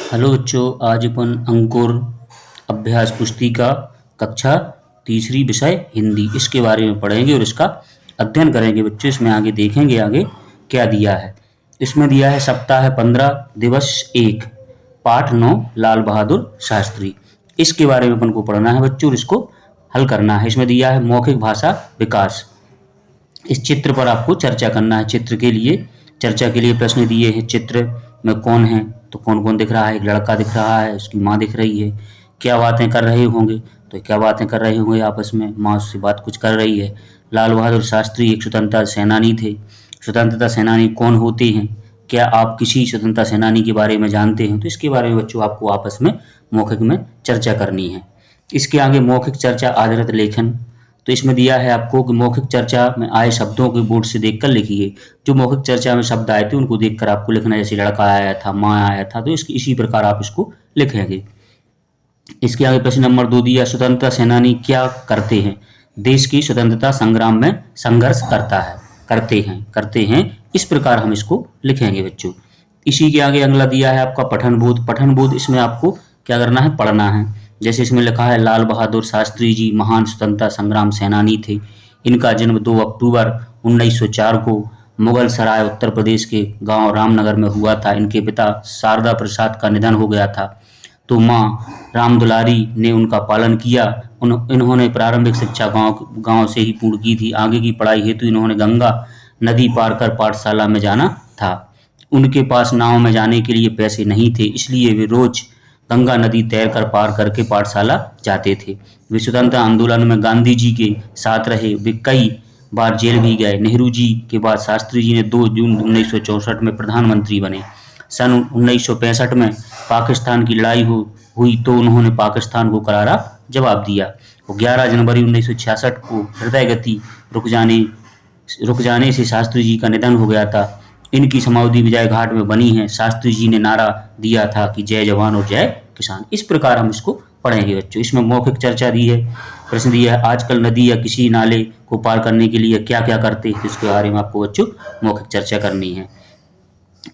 Hello बच्चों, आज अपन अंकुर अभ्यास पुस्तिका कक्षा तीसरी विषय हिंदी इसके बारे में पढ़ेंगे और इसका अध्ययन करेंगे। बच्चों इसमें आगे देखेंगे आगे क्या दिया है। इसमें दिया है सप्ताह 15 दिवस 1 पाठ 9 लाल बहादुर शास्त्री। इसके बारे में अपन को पढ़ना है बच्चों और इसको हल करना है। इसमें दिया है मौखिक भाषा विकास। इस चित्र पर आपको चर्चा करना है। चित्र के लिए चर्चा के लिए प्रश्न दिए हैं। चित्र में कौन है तो कौन कौन दिख रहा है। एक लड़का दिख रहा है, उसकी माँ दिख रही है। क्या बातें कर रहे होंगे तो क्या बातें कर रहे होंगे आपस में, माँ उससे बात कुछ कर रही है। लाल बहादुर शास्त्री एक स्वतंत्रता सेनानी थे। स्वतंत्रता सेनानी कौन होते हैं, क्या आप किसी स्वतंत्रता सेनानी के बारे में जानते हैं। तो इसके बारे में बच्चों आपको आपस में मौखिक में चर्चा करनी है। इसके आगे मौखिक चर्चा आधारित लेखन। तो इसमें दिया है आपको कि मौखिक चर्चा में आए शब्दों के बोर्ड से देखकर लिखिए। जो मौखिक चर्चा में शब्द आए थे उनको देखकर आपको लिखना है। जैसे लड़का आया था, माँ आया था, तो इसी प्रकार आप इसको लिखेंगे। इसके आगे प्रश्न नंबर 2 दिया, स्वतंत्रता सेनानी क्या करते हैं। देश की स्वतंत्रता संग्राम में संघर्ष करते हैं। इस प्रकार हम इसको लिखेंगे बच्चों। इसी के आगे अगला दिया है आपका पठन बोध। पठन बोध इसमें आपको क्या करना है, पढ़ना है। जैसे इसमें लिखा है लाल बहादुर शास्त्री जी महान स्वतंत्रता संग्राम सेनानी थे। इनका जन्म 2 अक्टूबर 1904 को मुगल सराय उत्तर प्रदेश के गांव रामनगर में हुआ था। इनके पिता शारदा प्रसाद का निधन हो गया था तो माँ रामदुलारी ने उनका पालन किया। इन्होंने प्रारंभिक शिक्षा गांव से ही पूर्ण की थी। आगे की पढ़ाई हेतु इन्होंने गंगा नदी पार कर पाठशाला में जाना था। उनके पास नाव में जाने के लिए पैसे नहीं थे, इसलिए वे रोज गंगा नदी तैर कर पार करके पाठशाला जाते थे। वे स्वतंत्रता आंदोलन में गांधी जी के साथ रहे। वे कई बार जेल भी गए। नेहरू जी के बाद शास्त्री जी ने 2 जून 1964 में प्रधानमंत्री बने। सन 1965 में पाकिस्तान की लड़ाई हुई तो उन्होंने पाकिस्तान को करारा जवाब दिया। 11 जनवरी 1966 को हृदय गति रुक जाने से शास्त्री जी का निधन हो गया था। इनकी समाधि विजय घाट में बनी है। शास्त्री जी ने नारा दिया था कि जय जवान और जय किसान। इस प्रकार हम इसको पढ़ेंगे बच्चों। इसमें मौखिक चर्चा दी है। प्रश्न दिया है आजकल नदी या किसी नाले को पार करने के लिए क्या क्या करते हैं, इसके बारे में आपको बच्चों मौखिक चर्चा करनी है।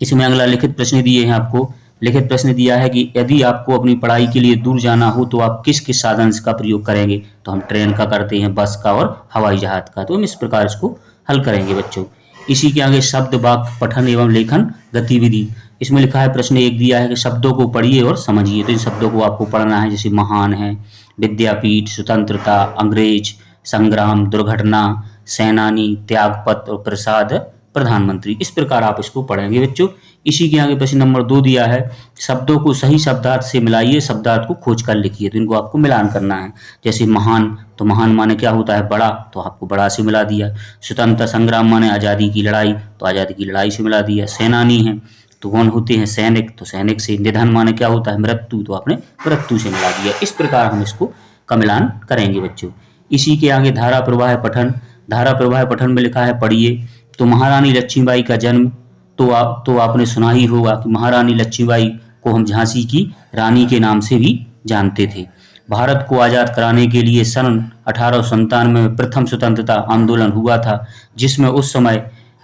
इसमें अगला लिखित प्रश्न दिए हैं आपको। लिखित प्रश्न दिया है कि यदि आपको अपनी पढ़ाई के लिए दूर जाना हो तो आप किस किस साधन का प्रयोग करेंगे। तो हम ट्रेन का करते हैं, बस का और हवाई जहाज का। तो हम इस प्रकार इसको हल करेंगे बच्चों। इसी के आगे शब्द वाक्य पठन एवं लेखन गतिविधि। इसमें लिखा है प्रश्न 1 दिया है कि शब्दों को पढ़िए और समझिए। तो इन शब्दों को आपको पढ़ना है। जैसे महान है, विद्यापीठ, स्वतंत्रता, अंग्रेज, संग्राम, दुर्घटना, सेनानी, त्यागपत्र और प्रसाद प्रधानमंत्री। इस प्रकार आप इसको पढ़ेंगे बच्चों। इसी के आगे प्रश्न नंबर 2 दिया है शब्दों को सही शब्दार्थ से मिलाइए, शब्दार्थ को खोज कर लिखिए। तो इनको आपको मिलान करना है। जैसे महान, तो महान माने क्या होता है, बड़ा, तो आपको बड़ा से मिला दिया। स्वतंत्रता संग्राम माने आज़ादी की लड़ाई, तो आज़ादी की लड़ाई से मिला दिया। सेनानी है तो कौन होते हैं, सैनिक, तो सैनिक से। निधन माने क्या होता है, मृत्यु, तो आपने मृत्यु से मिला दिया। इस प्रकार हम इसको का मिलान करेंगे बच्चों। इसी के आगे धारा प्रवाह पठन। धारा प्रवाह पठन में लिखा है पढ़िए। तो महारानी लक्ष्मीबाई का जन्म तो आपने सुना ही होगा कि महारानी लक्ष्मीबाई को हम झांसी की रानी के नाम से भी जानते थे। भारत को आज़ाद कराने के लिए सन 1897 में प्रथम स्वतंत्रता आंदोलन हुआ था, जिसमें उस समय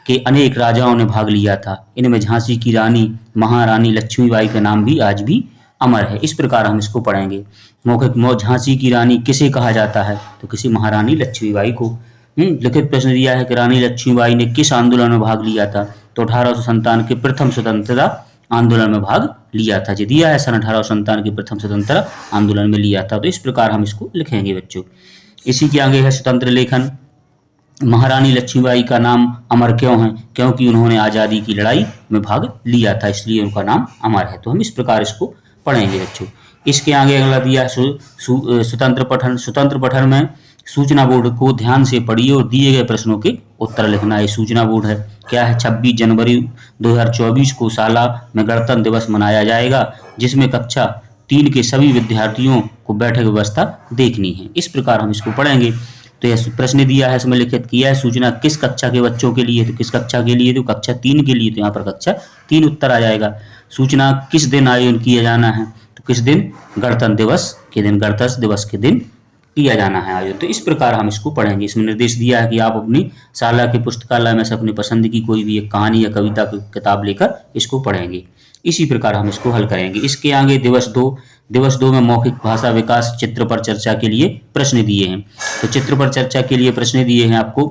के अनेक राजाओं ने भाग लिया था। इनमें झांसी की रानी महारानी लक्ष्मीबाई का नाम भी आज भी अमर है। इस प्रकार हम इसको पढ़ेंगे। मौखिक झांसी की रानी किसे कहा जाता है, तो किसी महारानी लक्ष्मीबाई को। लिखित प्रश्न दिया है कि रानी लक्ष्मीबाई ने किस आंदोलन में भाग लिया था। तो 1857 के प्रथम स्वतंत्रता आंदोलन में भाग लिया था। जो दिया है सन 1857 के प्रथम स्वतंत्रता आंदोलन में लिया था। तो इस प्रकार हम इसको लिखेंगे बच्चों। इसी के आगे है स्वतंत्र लेखन। महारानी लक्ष्मीबाई का नाम अमर क्यों है, क्योंकि उन्होंने आज़ादी की लड़ाई में भाग लिया था, इसलिए उनका नाम अमर है। तो हम इस प्रकार इसको पढ़ेंगे बच्चों। इसके आगे अगला दिया स्वतंत्र पठन। स्वतंत्र पठन में सूचना बोर्ड को ध्यान से पढ़िए और दिए गए प्रश्नों के उत्तर लिखना है। सूचना बोर्ड है क्या है, 26 जनवरी 2024 को शाला में गणतंत्र दिवस मनाया जाएगा, जिसमें कक्षा 3 के सभी विद्यार्थियों को बैठक व्यवस्था देखनी है। इस प्रकार हम इसको पढ़ेंगे। तो यह प्रश्न दिया है, इसमें लिखित किया है सूचना किस कक्षा के बच्चों के लिए, तो किस कक्षा के लिए, तो कक्षा 3 के लिए। तो यहाँ पर कक्षा 3 उत्तर आ जाएगा। सूचना किस दिन आयोजन किया जाना है, तो किस दिन, गणतंत्र दिवस के दिन, गणतंत्र दिवस के दिन किया जाना है आयोजन। तो इस प्रकार हम इसको पढ़ेंगे। इसमें निर्देश दिया है कि आप अपनी शाला के पुस्तकालय में से अपनी पसंद की कोई भी एक कहानी या कविता की किताब लेकर इसको पढ़ेंगे। इसी प्रकार हम इसको हल करेंगे। इसके आगे दिवस 2 में मौखिक भाषा विकास चित्र पर चर्चा के लिए प्रश्न दिए हैं। तो चित्र पर चर्चा के लिए प्रश्न दिए हैं आपको,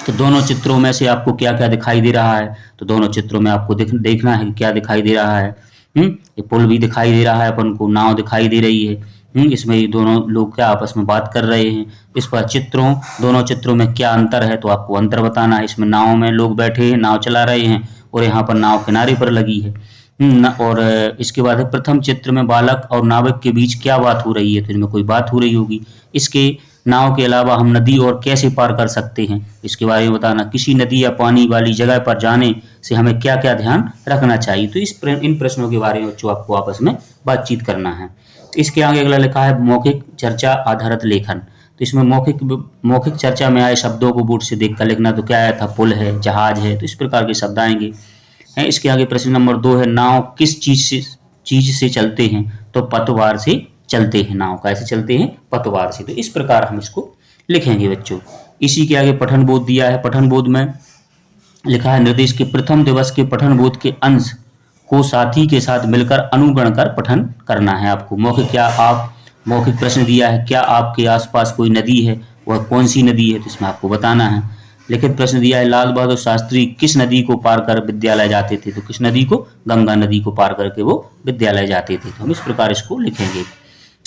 तो दोनों चित्रों में से आपको क्या क्या दिखाई दे रहा है, तो दोनों चित्रों में आपको देखना है कि क्या दिखाई दे रहा है। ये पुल भी दिखाई दे रहा है अपन को, नाव दिखाई दे रही है। इसमें ये दोनों लोग क्या आपस में बात कर रहे हैं। इस पर दोनों चित्रों में क्या अंतर है, तो आपको अंतर बताना है। इसमें नाव में लोग बैठे हैं, नाव चला रहे हैं, और यहाँ पर नाव किनारे पर लगी है। और इसके बाद है प्रथम चित्र में बालक और नाविक के बीच क्या बात हो रही है, तो इनमें कोई बात हो रही होगी। इसके नाव के अलावा हम नदी और कैसे पार कर सकते हैं, इसके बारे में बताना। किसी नदी या पानी वाली जगह पर जाने से हमें क्या क्या ध्यान रखना चाहिए, तो इन प्रश्नों के बारे में बच्चों आपको आपस में बातचीत करना है। इसके आगे अगला लिखा है मौखिक चर्चा आधारित लेखन। तो इसमें मौखिक चर्चा में आए शब्दों को बोर्ड से देखकर लिखना। तो क्या आया था, पुल है, जहाज है, तो इस प्रकार के शब्द आएंगे। इसके आगे प्रश्न नंबर 2 है नाव किस चीज से चलते हैं, तो पतवार से चलते हैं। नाव कैसे चलते हैं, पतवार से। तो इस प्रकार हम इसको लिखेंगे बच्चों। इसी के आगे पठन बोध दिया है। पठन बोध में लिखा है निर्देश के प्रथम दिवस के पठन बोध के अंश को साथी के साथ मिलकर अनुगण कर पठन करना है आपको। मौखिक प्रश्न दिया है, क्या आपके आसपास कोई नदी है, वह कौन सी नदी है, तो इसमें आपको बताना है। लिखित प्रश्न दिया है लाल बहादुर शास्त्री किस नदी को पार कर विद्यालय जाते थे, तो किस नदी को, गंगा नदी को पार करके वो विद्यालय जाते थे। तो हम इस प्रकार इसको लिखेंगे।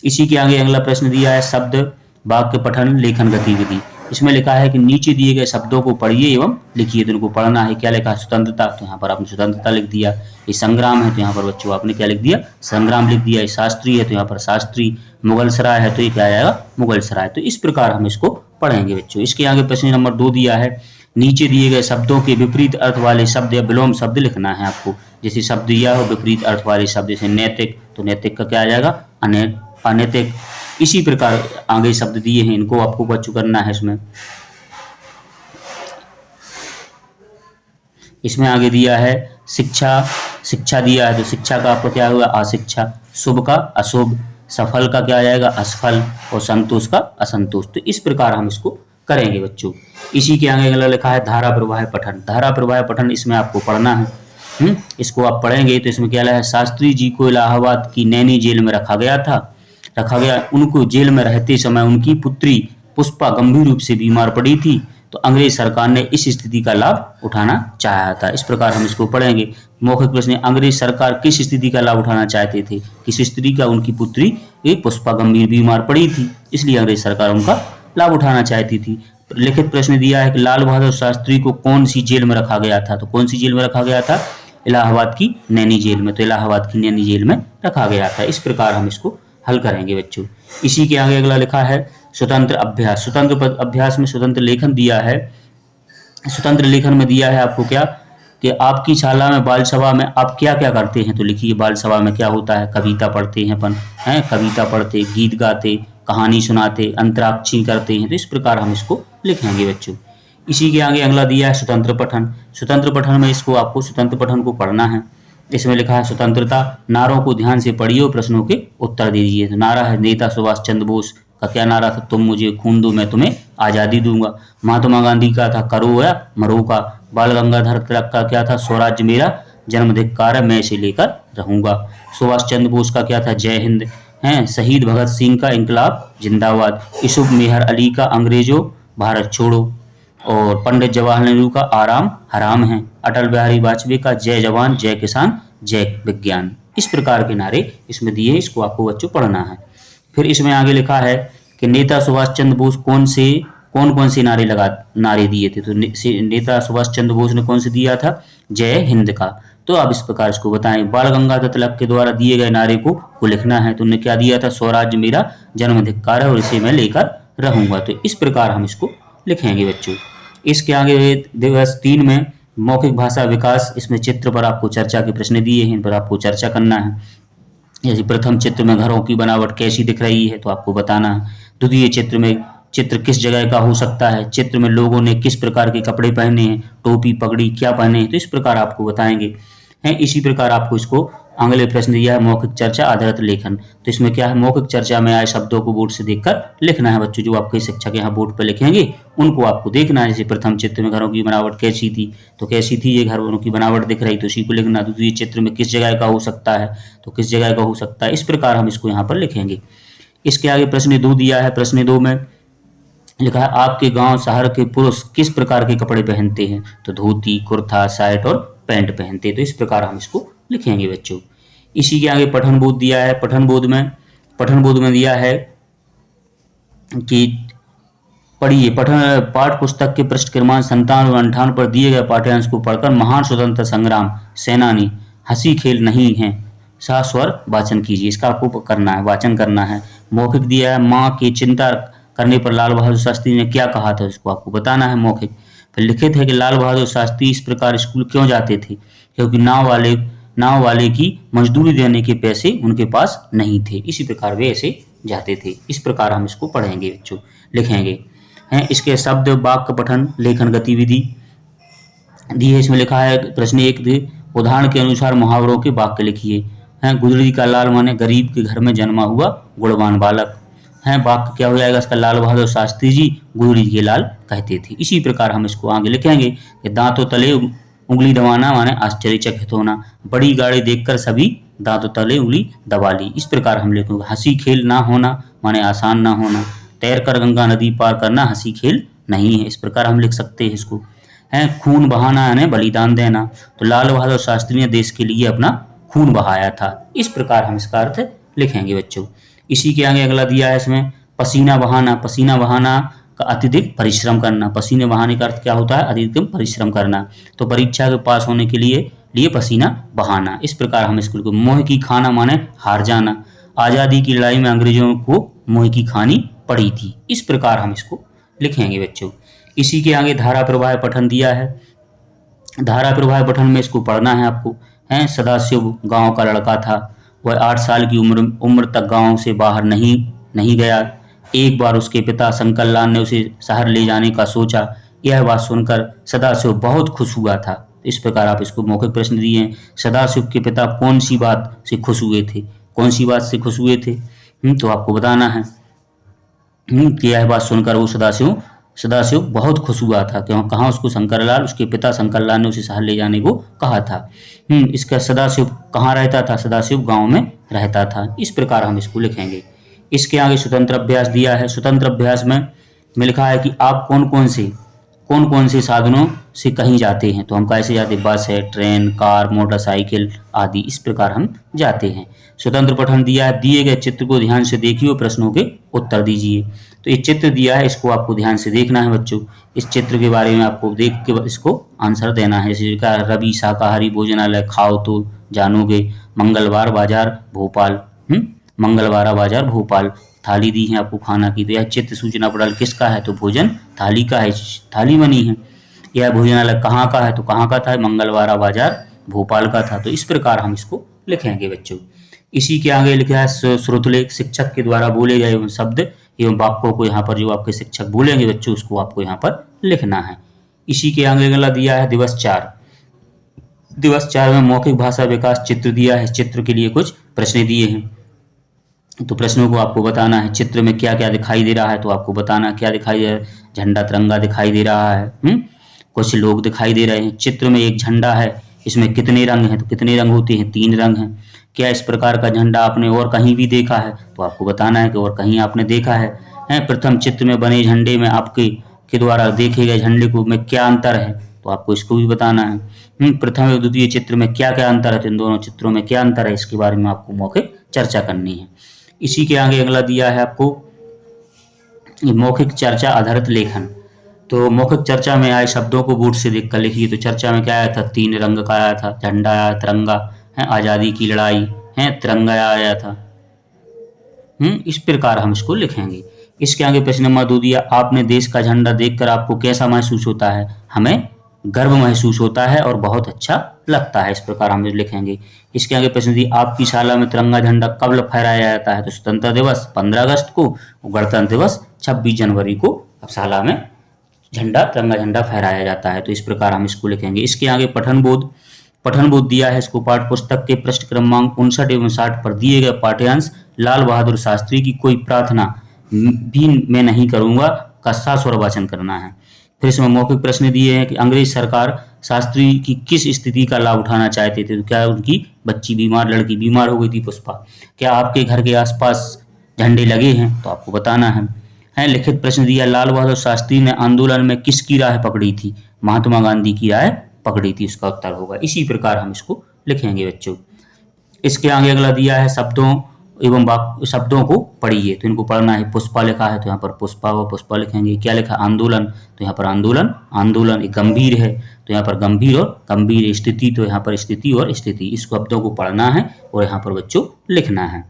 इसी के आगे अगला प्रश्न दिया है शब्द वाक्य पठन लेखन गतिविधि। इसमें लिखा है कि नीचे दिए गए शब्दों को पढ़िए एवं लिखिए। तो इनको पढ़ना है। क्या लिखा है, स्वतंत्रता, तो यहाँ पर आपने स्वतंत्रता लिख दिया। ये संग्राम है, तो यहाँ पर बच्चों आपने क्या लिख दिया, संग्राम लिख दिया। ये शास्त्री है, तो यहाँ पर शास्त्री। मुगल सराय है, तो ये क्या आएगा, मुगल सराय। तो इस प्रकार हम इसको पढ़ेंगे बच्चों। इसके आगे प्रश्न नंबर 2 दिया है नीचे दिए गए शब्दों के विपरीत अर्थ वाले शब्द या विलोम शब्द लिखना है आपको। जैसे शब्द दिया हो विपरीत अर्थ वाले शब्द, जैसे नैतिक, तो नैतिक का क्या आ जाएगा, अनैतिक। इसी प्रकार आगे शब्द दिए हैं, इनको आपको बच्चों करना है। इसमें आगे दिया है शिक्षा दिया है, तो शिक्षा का आपका क्या हुआ, अशिक्षा। शुभ का अशुभ, सफल का क्या आ जाएगा, असफल, और संतोष का असंतोष। तो इस प्रकार हम इसको करेंगे बच्चों। इसी के आगे अगला लिखा है धारा प्रवाह पठन। धारा प्रवाह पठन इसमें आपको पढ़ना है। इसको आप पढ़ेंगे तो इसमें क्या लिखा है, शास्त्री जी को इलाहाबाद की नैनी जेल में रखा गया। उनको जेल में रहते समय उनकी पुत्री पुष्पा गंभीर रूप से बीमार पड़ी थी, तो अंग्रेज सरकार ने इस स्थिति का लाभ उठाना चाहा था। इस प्रकार हम इसको पढ़ेंगे। मौखिक प्रश्न, अंग्रेज सरकार किस स्थिति का लाभ उठाना चाहते थे, किस स्थिति का, उनकी पुत्री पुष्पा गंभीर बीमार पड़ी थी, इसलिए अंग्रेज सरकार उनका लाभ उठाना चाहती थी। लिखित प्रश्न दिया है कि लाल बहादुर शास्त्री को कौन सी जेल में रखा गया था, तो कौन सी जेल में रखा गया था, इलाहाबाद की नैनी जेल में। तो इलाहाबाद की नैनी जेल में रखा गया था। इस प्रकार हम इसको हल करेंगे बच्चों। इसी के आगे अगला लिखा है स्वतंत्र अभ्यास। स्वतंत्र अभ्यास में स्वतंत्र लेखन दिया है। स्वतंत्र लेखन में दिया है आपको क्या, कि आपकी शाला में बाल सभा में आप क्या क्या करते हैं, तो लिखिए बाल सभा में क्या होता है, कविता पढ़ते हैं अपन, कविता पढ़ते, गीत गाते, कहानी सुनाते, अंतराक्षी करते हैं। तो इस प्रकार हम इसको लिखेंगे बच्चों। इसी के आगे अगला दिया है स्वतंत्र पठन। स्वतंत्र पठन में इसको आपको स्वतंत्र पठन को पढ़ना है। इसमें लिखा है स्वतंत्रता, नारों को ध्यान से पढ़िए और प्रश्नों के उत्तर दीजिए। तो नारा है नेता सुभाष चंद्र बोस का क्या नारा था, तुम मुझे खून दो मैं तुम्हें आज़ादी दूंगा। महात्मा गांधी का था करो या मरो का। बाल गंगाधर तिलक का क्या था, स्वराज्य मेरा जन्मधिकार है मैं इसे लेकर रहूंगा। सुभाष चंद्र बोस का क्या था, जय हिंद। शहीद भगत सिंह का इंकलाब जिंदाबाद। यूसुफ मेहर अली का अंग्रेजों भारत छोड़ो। और पंडित जवाहरलाल नेहरू का आराम हराम है। अटल बिहारी वाजपेयी का जय जवान जय किसान जय विज्ञान। इस प्रकार के नारे इसमें दिए, इसको आपको बच्चों पढ़ना है। फिर इसमें आगे लिखा है कि नेता सुभाष चंद्र बोस कौन कौन से नारे दिए थे, तो नेता सुभाष चंद्र बोस ने कौन से दिया था, जय हिंद का। तो आप इस प्रकार इसको बताएं। बाल गंगाधर तिलक के द्वारा दिए गए नारे को लिखना है। तो उन्होंने क्या दिया था, स्वराज्य मेरा जन्माधिकार है और इसे मैं लेकर रहूंगा। तो इस प्रकार हम इसको लिखेंगे बच्चों। इसके आगे दिवस 3 में मौखिक भाषा विकास, इसमें चित्र पर आपको चर्चा के प्रश्न दिए हैं, इन पर आपको चर्चा करना है। जैसे प्रथम चित्र में घरों की बनावट कैसी दिख रही है, तो आपको बताना है। द्वितीय चित्र में चित्र किस जगह का हो सकता है, चित्र में लोगों ने किस प्रकार के कपड़े पहने हैं, टोपी पगड़ी क्या पहने हैं, तो इस प्रकार आपको बताएंगे। इसी प्रकार आपको इसको अगले प्रश्न दिया है मौखिक चर्चा आधारित लेखन। तो इसमें क्या है, मौखिक चर्चा में आए शब्दों को बोर्ड से देखकर लिखना है बच्चों। जो आपके शिक्षक यहाँ बोर्ड पर लिखेंगे उनको आपको देखना है। जैसे प्रथम चित्र में घरों की बनावट कैसी थी, तो कैसी थी ये घरों की बनावट दिख रही, तो उसी को लिखना। दूसरे चित्र में किस जगह का हो सकता है, तो किस जगह का हो सकता है, इस प्रकार हम इसको यहाँ पर लिखेंगे। इसके आगे प्रश्न 2 दिया है। प्रश्न 2 में लिखा है आपके गांव शहर के पुरुष किस प्रकार के कपड़े पहनते हैं, तो धोती, कुर्ता, शर्ट और पैंट पहनते हैं। तो इस प्रकार हम इसको लिखेंगे बच्चों। इसी के आगे पठन बोध दिया है। पठन बोध में दिया है कि पढ़िए, पठन पाठ पुस्तक के पृष्ठ क्रमांक 57 और 58 पर दिए गए पाठ्यांश को पढ़कर महान स्वतंत्र संग्राम सेनानी हंसी खेल नहीं है सा स्वर वाचन कीजिए। इसका आपको करना है, वाचन करना है। मौखिक दिया है माँ की चिंता करने पर लाल बहादुर शास्त्री ने क्या कहा था, इसको आपको बताना है मौखिक। फिर लिखित है कि लाल बहादुर शास्त्री इस प्रकार स्कूल क्यों जाते थे, क्योंकि नाव वाले की मजदूरी देने के पैसे उनके पास नहीं थे, इसी प्रकार वे ऐसे जाते थे। इस प्रकार हम इसको पढ़ेंगे बच्चों, लिखेंगे हैं। इसके शब्द वाक्य पठन लेखन गतिविधि दी है। इसमें लिखा है प्रश्न 1 उदाहरण के अनुसार मुहावरों के वाक्य लिखिए हैं। गुजरी का लाल माने गरीब के घर में जन्मा हुआ गुणवान बालक है। वाक्य क्या हो जाएगा इसका, लाल बहादुर शास्त्री जी गुजरी के लाल कहते थे। इसी प्रकार हम इसको आगे लिखेंगे कि दांतों तले उंगली दबाना माने आश्चर्यचकित होना। बड़ी गाड़ी देखकर सभी दांतों तले उंगली दबा ली। इस प्रकार हम लिखेंगे। हंसी खेल ना होना माने आसान ना होना। तैर कर गंगा नदी पार करना हंसी खेल नहीं है। इस प्रकार हम लिख सकते हैं इसको है। खून बहाना यानी बलिदान देना, तो लाल बहादुर शास्त्री ने देश के लिए अपना खून बहाया था। इस प्रकार हम इसका अर्थ लिखेंगे बच्चों। इसी के आगे अगला दिया है इसमें पसीना बहाना। पसीना बहाना का अत्यधिक परिश्रम करना। पसीने बहाने का अर्थ क्या होता है, अधिकतम परिश्रम करना। तो परीक्षा के पास होने के लिए पसीना बहाना। इस प्रकार हम इसको मोह की खाना माने हार जाना। आज़ादी की लड़ाई में अंग्रेजों को मोह की खानी पड़ी थी। इस प्रकार हम इसको लिखेंगे बच्चों। इसी के आगे धारा प्रवाह पठन दिया है। धारा प्रवाह पठन में इसको पढ़ना है आपको है। सदाशिव गांव का लड़का था, वह 8 साल की उम्र तक गांव से बाहर नहीं गया। एक बार उसके पिता शंकर लाल ने उसे शहर ले जाने का सोचा। यह बात सुनकर सदाशिव बहुत खुश हुआ था। इस प्रकार आप इसको मौखिक प्रश्न दिए हैं। सदाशिव के पिता कौन सी बात से खुश हुए थे, कौन सी बात से खुश हुए थे, तो आपको बताना है कि यह बात सुनकर वो सदाशिव बहुत खुश हुआ था। क्यों, कहाँ उसको शंकरलाल, उसके पिता शंकरलाल ने उसे शहर ले जाने को कहा था। इसका सदाशिव कहाँ रहता था, सदाशिव गांव में रहता था। इस प्रकार हम इसको लिखेंगे। इसके आगे स्वतंत्र अभ्यास दिया है। स्वतंत्र अभ्यास में लिखा है कि आप कौन कौन से साधनों से कहीं जाते हैं, तो हम कैसे जाते हैं, बस है, ट्रेन, कार, मोटरसाइकिल आदि। इस प्रकार हम जाते हैं। स्वतंत्र पठन दिया है। दिए गए चित्र को ध्यान से देखिए और प्रश्नों के उत्तर दीजिए। तो ये चित्र दिया है, इसको आपको ध्यान से देखना है बच्चों। इस चित्र के बारे में आपको देख के इसको आंसर देना है। जैसे रवि शाकाहारी भोजनालय, खाओ तो जानोगे, मंगलवार बाजार भोपाल, मंगलवारा बाजार भोपाल। थाली दी है आपको खाना की, तो यह चित्र सूचना पटल किसका है, तो भोजन थाली का है, थाली बनी है। यह भोजनालय कहाँ का है, तो कहाँ का था, मंगलवारा बाजार भोपाल का था। तो इस प्रकार हम इसको लिखेंगे बच्चों। इसी के आगे लिखा है श्रुतलेख। शिक्षक के द्वारा बोले गए शब्द एवं वाक्यों को यहाँ पर जो आपके शिक्षक बोलेंगे बच्चों, उसको आपको यहाँ पर लिखना है। इसी के आगे अगला दिया है दिवस 4। दिवस 4 में मौखिक भाषा विकास चित्र दिया है। चित्र के लिए कुछ प्रश्न दिए हैं, तो प्रश्नों को आपको बताना है। चित्र में क्या क्या दिखाई दे रहा है, तो आपको बताना क्या दिखाई दे रहा है। झंडा तिरंगा दिखाई दे रहा है, कुछ लोग दिखाई दे रहे हैं। चित्र में एक झंडा है, इसमें कितने रंग हैं, तो कितने रंग होते हैं, 3 रंग हैं। क्या इस प्रकार का झंडा आपने और कहीं भी देखा है, तो आपको बताना है कि और कहीं आपने देखा है। प्रथम चित्र में बने झंडे में आपके के द्वारा देखे गए झंडे को में क्या अंतर है, तो आपको इसको भी बताना है। प्रथम और द्वितीय चित्र में क्या क्या अंतर है, तो इन दोनों चित्रों में क्या अंतर है, इसके बारे में आपको मौखिक चर्चा करनी है। इसी के आगे अगला दिया है आपको मौखिक चर्चा आधारित लेखन। तो मौखिक चर्चा में आए शब्दों को बोर्ड से देखकर लिखिए। तो चर्चा में क्या आया था, 3 रंग का आया था, झंडा आया, तिरंगा है, आज़ादी की लड़ाई है, तिरंगा आया था। इस प्रकार हम इसको लिखेंगे। इसके आगे प्रश्न नंबर 2 दिया, आपने देश का झंडा देखकर आपको कैसा महसूस होता है, हमें गर्व महसूस होता है और बहुत अच्छा लगता है। इस प्रकार हम लिखेंगे। इसके आगे प्रश्न दिया, आपकी शाला में तिरंगा झंडा कब फहराया जाता है, तो स्वतंत्रता दिवस 15 अगस्त को, गणतंत्र दिवस 26 जनवरी को अब शाला में तिरंगा झंडा फहराया जाता है। तो इस प्रकार हम इसको लिखेंगे। इसके आगे पठन बोध। पठन बोध दिया है इसको, पाठ्य पुस्तक के पृष्ठ क्रमांक 59 एवं 60 पर दिए गए पाठ्यांश लाल बहादुर शास्त्री की कोई प्रार्थना भी मैं नहीं करूंगा का सस्वर वाचन करना है। फिर इसमें मौखिक प्रश्न दिए हैं कि अंग्रेज सरकार शास्त्री की किस स्थिति का लाभ उठाना चाहते थे, तो क्या उनकी बच्ची बीमार, लड़की बीमार हो गई थी पुष्पा। क्या आपके घर के आसपास झंडे लगे हैं, तो आपको बताना है। लिखित प्रश्न दिया, लाल बहादुर शास्त्री ने आंदोलन में किसकी राह पकड़ी थी, महात्मा गांधी की राह पकड़ी थी, इसका उत्तर होगा। इसी प्रकार हम इसको लिखेंगे बच्चों। इसके आगे अगला दिया है शब्दों एवं शब्दों को पढ़िए, तो इनको पढ़ना है। पुष्पा लिखा है तो यहाँ पर पुष्पा व पुष्पा लिखेंगे। क्या लिखा, आंदोलन, तो यहाँ पर आंदोलन, आंदोलन। एक गंभीर है तो यहाँ पर गंभीर और गंभीर। स्थिति, तो यहाँ पर स्थिति और स्थिति। इस शब्दों को पढ़ना है और यहाँ पर बच्चों लिखना है।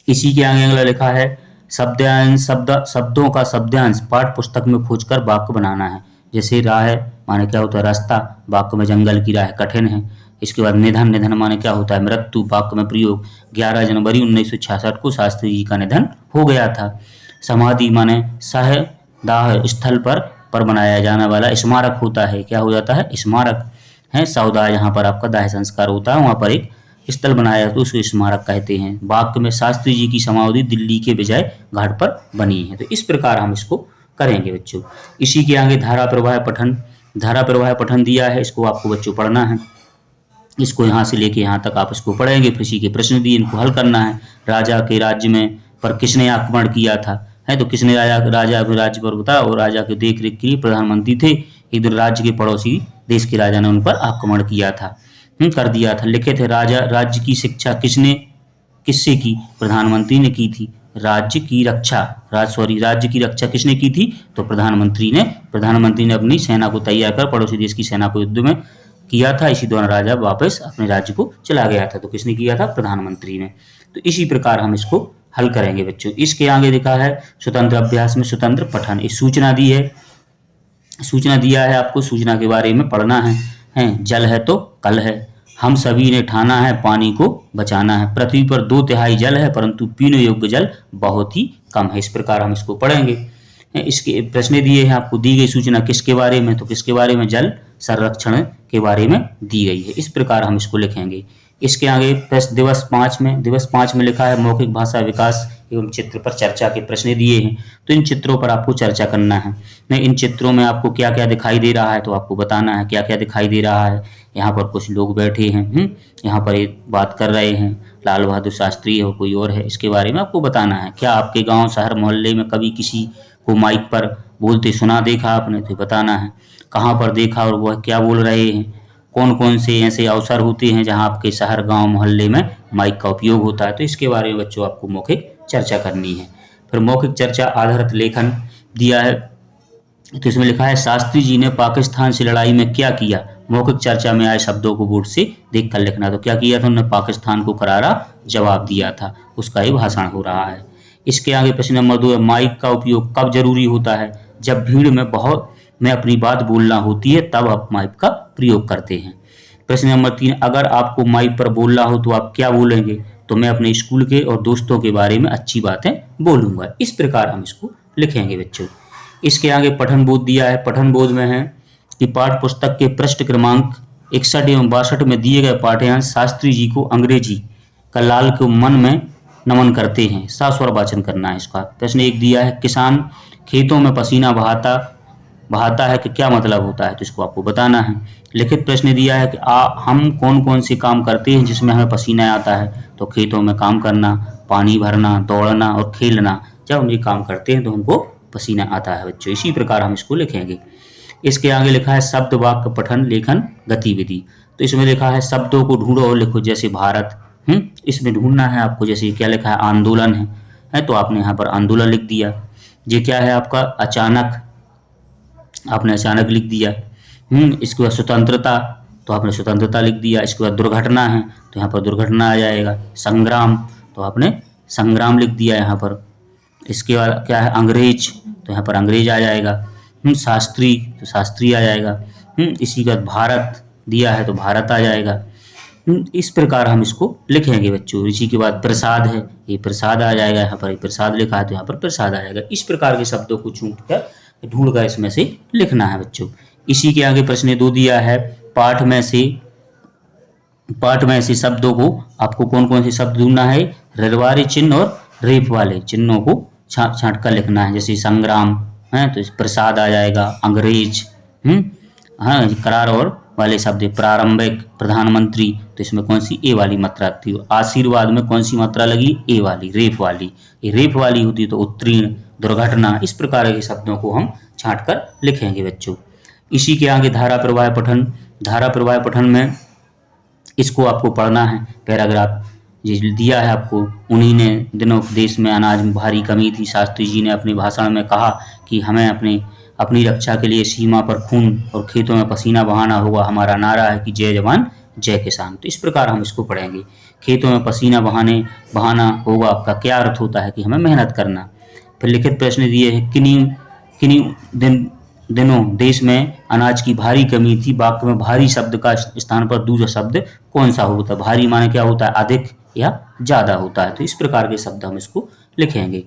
इसी के आगे अगला लिखा है शब्दांश, शब्दों का शब्दांश पाठ्य पुस्तक में खोजकर वाक्य बनाना है। जैसे राह माने क्या होता है, रास्ता, वाक्य में जंगल की राह कठिन है। इसके बाद निधन, निधन माने क्या होता है, मृत्यु, वाक्य में प्रयोग 11 जनवरी 1966 को शास्त्री जी का निधन हो गया था। समाधि माने दाह स्थल पर बनाया जाने वाला स्मारक होता है, क्या हो जाता है, स्मारक है। सौदा, यहाँ पर आपका दाह संस्कार होता है, वहाँ पर एक स्थल बनाया तो उसको स्मारक कहते हैं। वाक्य में शास्त्री जी की समाधि दिल्ली के विजय घाट पर बनी है। तो इस प्रकार हम इसको करेंगे बच्चों। इसी के आगे धारा प्रवाह पठन, धारा प्रवाह पठन दिया है, इसको आपको बच्चों पढ़ना है। इसको यहाँ से लेके यहाँ तक आप इसको पढ़ेंगे। फिर इसी के प्रश्न दिए, इनको हल करना है। राजा के राज्य में पर किसने आक्रमण किया था, है तो किसने राजा राज्य पर बताया, और राजा के देख रेख के लिए प्रधानमंत्री थे। एक दिन राज्य के पड़ोसी देश के राजा ने उन पर आक्रमण किया था, कर दिया था। लिखे थे राजा, राज्य की शिक्षा किससे की, प्रधानमंत्री ने की थी। राज्य की रक्षा, राज्य की रक्षा किसने की थी, तो प्रधानमंत्री ने अपनी सेना को तैयार कर पड़ोसी देश की सेना को युद्ध में किया था। इसी दौरान राजा वापस अपने राज्य को चला गया था, तो किसने किया था, प्रधानमंत्री ने। तो इसी प्रकार हम इसको हल करेंगे बच्चों। इसके आगे लिखा है स्वतंत्र अभ्यास में स्वतंत्र पठन। इस सूचना दी है, सूचना दिया है आपको, सूचना के बारे में पढ़ना है। जल है तो कल है, हम सभी ने ठाना है पानी को बचाना है। पृथ्वी पर 2/3 जल है परंतु पीने योग्य जल बहुत ही कम है। इस प्रकार हम इसको पढ़ेंगे। इसके प्रश्न दिए हैं आपको, दी गई सूचना किसके बारे में, तो किसके बारे में, जल संरक्षण के बारे में दी गई है। इस प्रकार हम इसको लिखेंगे। इसके आगे दिवस 5 में लिखा है मौखिक भाषा विकास एवं चित्र पर चर्चा के प्रश्न दिए हैं। तो इन चित्रों पर आपको चर्चा करना है। इन चित्रों में आपको क्या क्या दिखाई दे रहा है, तो आपको बताना है क्या क्या दिखाई दे रहा है। यहाँ पर कुछ लोग बैठे हैं, यहाँ पर एक बात कर रहे हैं, लाल बहादुर शास्त्री है, कोई और है, इसके बारे में आपको बताना है। क्या आपके गाँव, शहर, मोहल्ले में कभी किसी को माइक पर बोलते सुना देखा आपने, तो बताना है। कहाँ पर देखा और वह क्या बोल रहे हैं। कौन कौन से ऐसे अवसर होते हैं जहाँ आपके शहर, गांव, मोहल्ले में माइक का उपयोग होता है, तो इसके बारे में बच्चों आपको मौखिक चर्चा करनी है। फिर मौखिक चर्चा आधारित लेखन दिया है, तो इसमें लिखा है शास्त्री जी ने पाकिस्तान से लड़ाई में क्या किया। मौखिक चर्चा में आए शब्दों को बोर्ड से देख कर लिखना। तो क्या किया था, उन्होंने पाकिस्तान को करारा जवाब दिया था, उसका ही भाषण हो रहा है। इसके आगे प्रश्न नंबर 2 है माइक का उपयोग कब जरूरी होता है, जब भीड़ में अपनी बात बोलना होती है तब आप माइक का प्रयोग करते हैं। प्रश्न नंबर 3, अगर आपको माइक पर बोलना हो तो आप क्या बोलेंगे, तो मैं अपने स्कूल के और दोस्तों के बारे में अच्छी बातें बोलूंगा। इस प्रकार हम इसको लिखेंगे बच्चों। इसके आगे पठन बोध दिया है। पठन बोध में है कि पाठ्य पुस्तक के पृष्ठ क्रमांक 61 एवं 62 में दिए गए पाठ्यांश शास्त्री जी को अंग्रेजी का लाल को मन में नमन करते हैं, सस्वर वाचन करना है इसका। प्रश्न 1 दिया है किसान खेतों में पसीना बहाता है कि क्या मतलब होता है, तो इसको आपको बताना है। लिखित प्रश्न दिया है कि हम कौन कौन से काम करते हैं जिसमें हमें पसीना आता है, तो खेतों में काम करना, पानी भरना, दौड़ना और खेलना। जब हम ये काम करते हैं तो हमको पसीना आता है बच्चों। इसी प्रकार हम इसको लिखेंगे। इसके आगे लिखा है शब्द वाक्य पठन लेखन गतिविधि। तो इसमें लिखा है शब्दों को ढूंढो और लिखो, जैसे भारत, इसमें ढूंढना है आपको। जैसे क्या लिखा है, आंदोलन है तो आपने यहाँ पर आंदोलन लिख दिया। ये क्या है आपका, अचानक, आपने अचानक लिख दिया। इसके बाद स्वतंत्रता, तो आपने स्वतंत्रता लिख दिया। इसके बाद दुर्घटना है तो यहाँ पर दुर्घटना आ जाएगा। संग्राम, तो आपने संग्राम लिख दिया यहाँ पर। इसके बाद क्या है, अंग्रेज, तो यहाँ पर अंग्रेज आ जाएगा। शास्त्री, तो शास्त्री आ जाएगा। इसी के बाद भारत दिया है तो भारत आ जाएगा। इस प्रकार हम इसको लिखेंगे बच्चों। इसी के बाद प्रसाद है, ये प्रसाद आ जाएगा, यहाँ पर प्रसाद लिखा है तो यहाँ पर प्रसाद आ जाएगा। इस प्रकार के शब्दों को ढूंढकर इसमें से लिखना है बच्चों। इसी के आगे प्रश्न 2 दिया है पाठ में से पाठ में ऐसे शब्दों को आपको कौन कौन से शब्द ढूंढना है, ऋण चिन्ह और रेफ वाले चिन्हों को छांट छांट कर लिखना है। जैसे संग्राम है तो प्रसाद आ जाएगा, अंग्रेज, हाँ करार और वाले शब्द, प्रारंभिक, प्रधानमंत्री, तो इसमें कौन सी ए वाली मात्रा आती है। आशीर्वाद में कौन सी मात्रा लगी, ए वाली, रेफ वाली। ये रेफ वाली होती तो उत्तीर्ण, दुर्घटना, इस प्रकार के शब्दों को हम छांट कर लिखेंगे बच्चों। इसी के आगे धारा प्रवाह पठन। धारा प्रवाह पठन में इसको आपको पढ़ना है पैराग्राफ ये दिया है आपको। उन्हीं ने दिनों देश में अनाज में भारी कमी थी। शास्त्री जी ने अपने भाषण में कहा कि हमें अपनी रक्षा के लिए सीमा पर खून और खेतों में पसीना बहाना होगा। हमारा नारा है कि जय जवान जय किसान। तो इस प्रकार हम इसको पढ़ेंगे। खेतों में पसीना बहाना होगा का क्या अर्थ होता है कि हमें मेहनत करना। फिर लिखित प्रश्न दिए हैं, किन्हीं दिनों देश में अनाज की भारी कमी थी। वाक्य में भारी शब्द का स्थान पर दूसरा शब्द कौन सा होता है। भारी माने क्या होता है, अधिक या ज्यादा होता है। तो इस प्रकार के शब्द हम इसको लिखेंगे।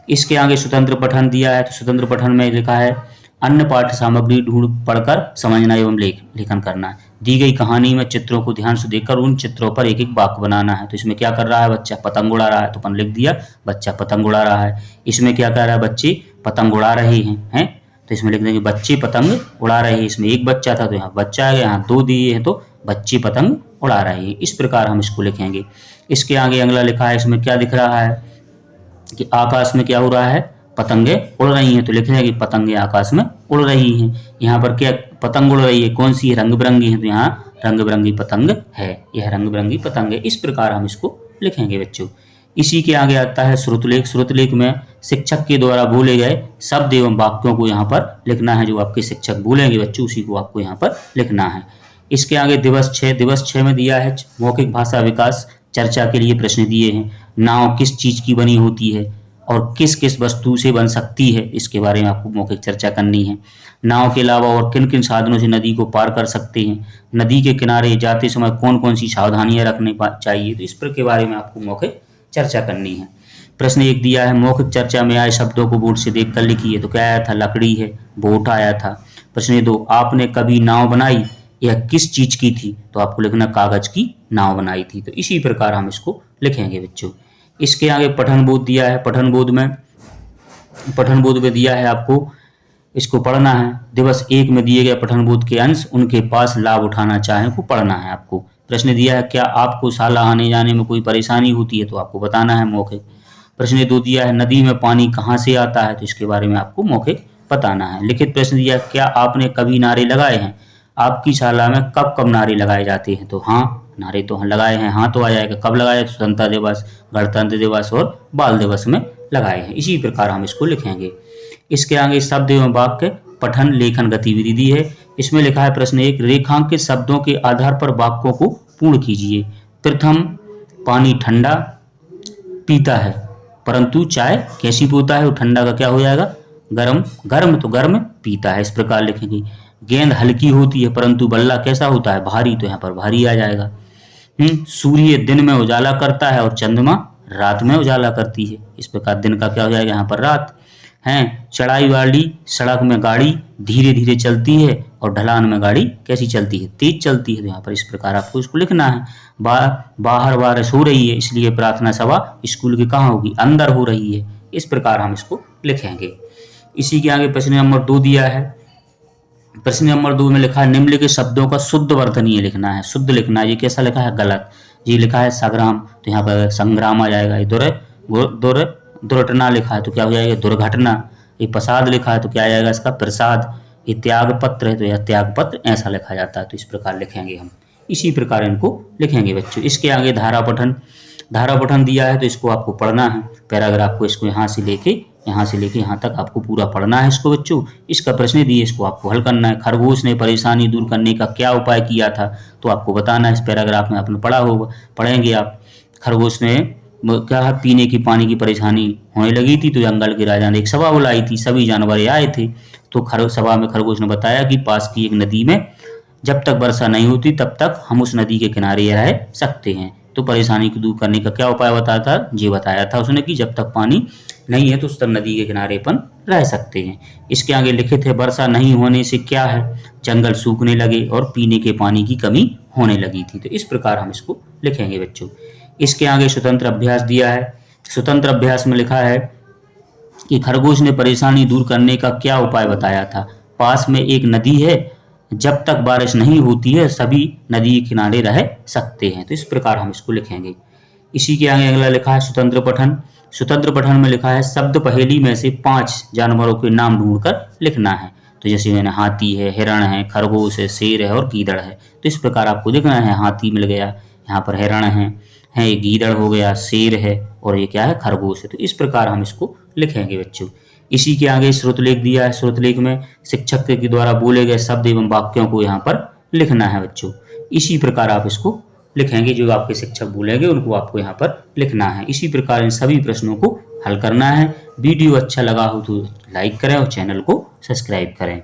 इसके आगे स्वतंत्र पठन दिया है। तो स्वतंत्र पठन में लिखा है अन्य पाठ्य सामग्री ढूंढ पढ़कर समझना एवं लेखन करना है। दी गई कहानी में चित्रों को ध्यान से देखकर उन चित्रों पर एक एक वाक्य बनाना है। तो इसमें क्या कर रहा है बच्चा, पतंग उड़ा रहा है, तो अपन लिख दिया बच्चा पतंग उड़ा रहा है। इसमें क्या कर रहा है, बच्चे पतंग उड़ा रहे हैं, तो इसमें लिख देंगे बच्चे पतंग उड़ा रहे हैं। इसमें एक बच्चा था तो यहाँ बच्चा आ गया, यहाँ दो दिए हैं तो बच्चे पतंग उड़ा रहे हैं। इस प्रकार हम इसको लिखेंगे। इसके आगे अगला लिखा है, इसमें क्या दिख रहा है कि आकाश में क्या हो रहा है, पतंगे उड़ रही हैं। तो लिख रहे हैं कि पतंगे आकाश में उड़ रही हैं। यहाँ पर क्या पतंग उड़ रही है, कौन सी है, रंग बिरंगी है, तो यहाँ रंग बिरंगी पतंग है, यह रंग बिरंगी पतंग है। इस प्रकार हम इसको लिखेंगे बच्चों। इसी के आगे आता है श्रुतलेख। श्रुतलेख में शिक्षक के द्वारा बोले गए शब्द एवं वाक्यों को यहाँ पर लिखना है। जो आपके शिक्षक बोलेंगे बच्चों उसी को आपको यहाँ पर लिखना है। इसके आगे दिवस 6। दिवस 6 में दिया है मौखिक भाषा विकास चर्चा के लिए प्रश्न दिए हैं। नाव किस चीज की बनी होती है और किस किस वस्तु से बन सकती है, इसके बारे में आपको मौखिक चर्चा करनी है। नाव के अलावा और किन किन साधनों से नदी को पार कर सकते हैं। नदी के किनारे जाते समय कौन कौन सी सावधानियां रखनी चाहिए, तो इस पर के बारे में आपको मौखिक चर्चा करनी है। प्रश्न 1 दिया है मौखिक चर्चा में आए शब्दों को बोर्ड से देख कर लिखिए। तो क्या आया था, लकड़ी है, बोट आया था। प्रश्न 2 आपने कभी नाव बनाई, यह किस चीज की थी, तो आपको लिखना कागज की नाव बनाई थी। तो इसी प्रकार हम इसको लिखेंगे बच्चों। इसके आगे पठन बोध दिया है। पठन बोध में दिया है आपको इसको पढ़ना है। दिवस 1 में दिए गए पठन बोध के अंश उनके पास लाभ उठाना चाहें को पढ़ना है आपको। प्रश्न दिया है क्या आपको शाला आने जाने में कोई परेशानी होती है, तो आपको बताना है मौखिक। प्रश्न 2 दिया है नदी में पानी कहाँ से आता है, तो इसके बारे में आपको मौखिक बताना है। लिखित प्रश्न दिया है क्या आपने कभी नारे लगाए हैं, आपकी शाला में कब कब नारे लगाए जाते हैं, तो हाँ नारे तो लगाए हैं, हाँ तो आ जाएगा। कब लगाए, स्वतंत्रता दिवस, गणतंत्र दिवस और बाल दिवस में लगाए हैं। इसी प्रकार हम इसको लिखेंगे। इसके आगे शब्द एवं वाक्य पठन लेखन गतिविधि दी है। इसमें लिखा है प्रश्न 1 रेखांकित शब्दों के आधार पर वाक्यों को पूर्ण कीजिए। प्रथम पानी ठंडा पीता है परंतु चाय कैसी पीता है, वो ठंडा का क्या हो जाएगा, गर्म, गर्म तो गर्म पीता है। इस प्रकार लिखेंगे। गेंद हल्की होती है परंतु बल्ला कैसा होता है, भारी, तो यहाँ पर भारी आ जाएगा। सूर्य दिन में उजाला करता है और चंद्रमा रात में उजाला करती है। इस प्रकार दिन का क्या हो जाएगा, यहाँ पर रात है। चढ़ाई वाली सड़क में गाड़ी धीरे धीरे चलती है और ढलान में गाड़ी कैसी चलती है, तेज चलती है। तो यहाँ पर इस प्रकार आपको इसको लिखना है। बाहर बारिश हो रही है इसलिए प्रार्थना सभा स्कूल की कहाँ होगी, अंदर हो रही है। इस प्रकार हम इसको लिखेंगे। इसी के आगे प्रश्न नंबर 2 दिया है। प्रश्न नंबर 2 में लिखा है निम्नलिखित शब्दों का शुद्ध वर्तनीय लिखना है। शुद्ध लिखना है। ये कैसा लिखा है, गलत। ये लिखा है संग्राम, तो यहाँ पर संग्राम आ जाएगा। दुर्घटना लिखा है तो क्या हो जाएगा, दुर्घटना। ये प्रसाद लिखा है तो क्या आ जाएगा इसका, प्रसाद। ये त्याग पत्र है तो यह त्याग पत्र, ऐसा लिखा जाता है। तो इस प्रकार लिखेंगे हम। इसी प्रकार इनको लिखेंगे बच्चों। इसके आगे धारा पठन। धारा पठन दिया है तो इसको आपको पढ़ना है। पैराग्राफ को इसको यहाँ से लेके यहाँ तक आपको पूरा पढ़ना है इसको बच्चों। इसका प्रश्न दिए, इसको आपको हल करना है। खरगोश ने परेशानी दूर करने का क्या उपाय किया था, तो आपको बताना है। इस पैराग्राफ में आपने पढ़ा होगा, पढ़ेंगे आप। खरगोश ने क्या, पीने की पानी की परेशानी होने लगी थी तो जंगल के राजा ने एक सभा बुलाई थी, सभी जानवर आए थे। तो सभा में खरगोश ने बताया कि पास की एक नदी में जब तक वर्षा नहीं होती तब तक हम उस नदी के किनारे रह सकते हैं। तो परेशानी को दूर करने का क्या उपाय बताया था, ये बताया था उसने कि जब तक पानी नहीं है तो उस तक नदी के किनारे अपन रह सकते हैं। इसके आगे लिखित है, वर्षा नहीं होने से क्या है, जंगल सूखने लगे और पीने के पानी की कमी होने लगी थी। तो इस प्रकार हम इसको लिखेंगे बच्चों। इसके आगे स्वतंत्र अभ्यास दिया है। स्वतंत्र अभ्यास में लिखा है कि खरगोश ने परेशानी दूर करने का क्या उपाय बताया था। पास में एक नदी है, जब तक बारिश नहीं होती है सभी नदी के किनारे रह सकते हैं। तो इस प्रकार हम इसको लिखेंगे। इसी के आगे अगला लिखा है स्वतंत्र पठन। स्वतंत्र पठन में लिखा है शब्द पहेली में से 5 जानवरों के नाम ढूंढकर लिखना है। तो जैसे मैंने हाथी है, हिरण है, खरगोश है, शेर है और गीदड़ है। तो इस प्रकार आपको लिखना है। हाथी मिल गया, यहाँ पर हिरण है, ये गीदड़ हो गया, शेर है और ये क्या है, खरगोश है। तो इस प्रकार हम इसको लिखेंगे बच्चों। इसी के आगे श्रुतलेख दिया है। श्रुतलेख में शिक्षक के द्वारा बोले गए शब्द एवं वाक्यों को यहाँ पर लिखना है बच्चों। इसी प्रकार आप इसको लिखेंगे, जो आपके शिक्षक बोलेंगे उनको आपको यहाँ पर लिखना है। इसी प्रकार इन सभी प्रश्नों को हल करना है। वीडियो अच्छा लगा हो तो लाइक करें और चैनल को सब्सक्राइब करें।